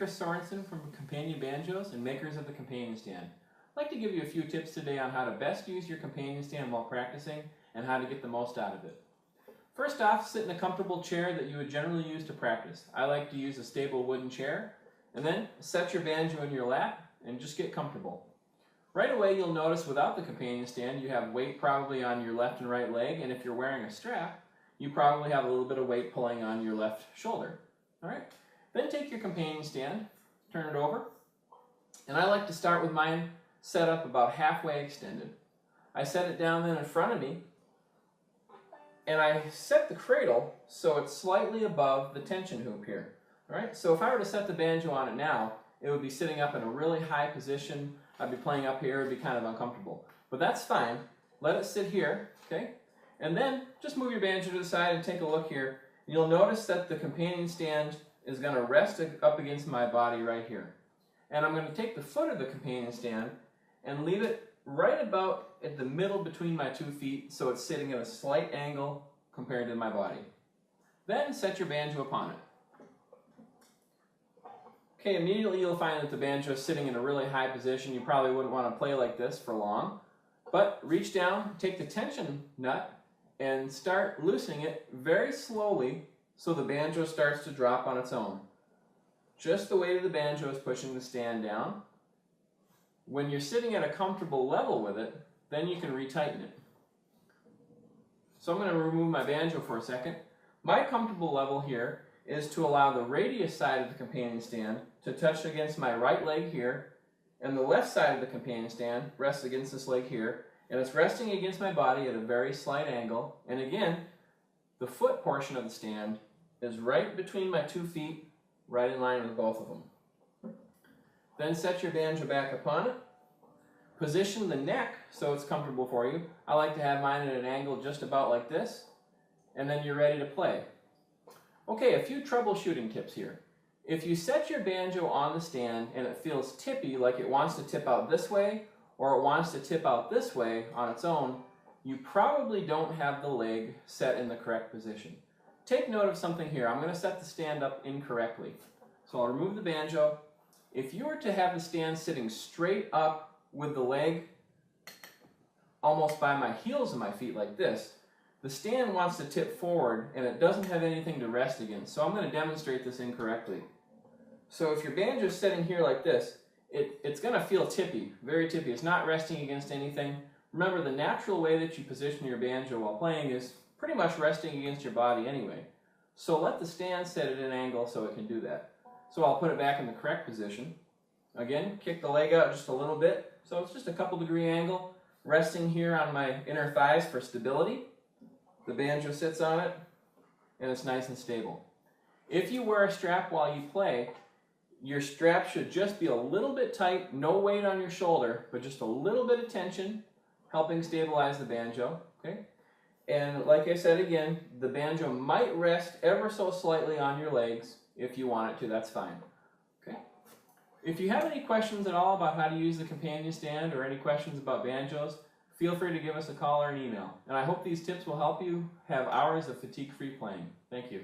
Chris Sorensen from Companion Banjos and makers of the companion stand. I'd like to give you a few tips today on how to best use your companion stand while practicing and how to get the most out of it. First off, sit in a comfortable chair that you would generally use to practice. I like to use a stable wooden chair, and then set your banjo in your lap and just get comfortable. Right away you'll notice without the companion stand you have weight probably on your left and right leg, and if you're wearing a strap, you probably have a little bit of weight pulling on your left shoulder. Alright, then take your companion stand, turn it over, and I like to start with mine set up about halfway extended. I set it down then in front of me, and I set the cradle so it's slightly above the tension hoop here. Alright, so if I were to set the banjo on it now, it would be sitting up in a really high position. I'd be playing up here, it would be kind of uncomfortable. But that's fine. Let it sit here, okay? And then just move your banjo to the side and take a look here. You'll notice that the companion stand is going to rest up against my body right here. And I'm going to take the foot of the companion stand and leave it right about at the middle between my 2 feet so it's sitting at a slight angle compared to my body. Then set your banjo upon it. Okay, immediately you'll find that the banjo is sitting in a really high position. You probably wouldn't want to play like this for long. But reach down, take the tension nut, and start loosening it very slowly so the banjo starts to drop on its own. Just the weight of the banjo is pushing the stand down. When you're sitting at a comfortable level with it, then you can retighten it. So I'm going to remove my banjo for a second. My comfortable level here is to allow the radius side of the companion stand to touch against my right leg here, and the left side of the companion stand rests against this leg here, and it's resting against my body at a very slight angle. And again, the foot portion of the stand is right between my 2 feet, right in line with both of them. Then set your banjo back upon it. Position the neck so it's comfortable for you. I like to have mine at an angle just about like this, and then you're ready to play. Okay, a few troubleshooting tips here. If you set your banjo on the stand and it feels tippy, like it wants to tip out this way or it wants to tip out this way on its own, you probably don't have the leg set in the correct position. Take note of something here. I'm going to set the stand up incorrectly. So I'll remove the banjo. If you were to have the stand sitting straight up with the leg almost by my heels of my feet like this, the stand wants to tip forward and it doesn't have anything to rest against. So I'm going to demonstrate this incorrectly. So if your banjo is sitting here like this, it's going to feel tippy, very tippy. It's not resting against anything. Remember, the natural way that you position your banjo while playing is pretty much resting against your body anyway. So let the stand set at an angle so it can do that. So I'll put it back in the correct position. Again, kick the leg out just a little bit. So it's just a couple degree angle, resting here on my inner thighs for stability. The banjo sits on it, and it's nice and stable. If you wear a strap while you play, your strap should just be a little bit tight, no weight on your shoulder, but just a little bit of tension, helping stabilize the banjo. Okay? And like I said again, the banjo might rest ever so slightly on your legs. If you want it to, that's fine. Okay? If you have any questions at all about how to use the companion stand or any questions about banjos, feel free to give us a call or an email. And I hope these tips will help you have hours of fatigue-free playing. Thank you.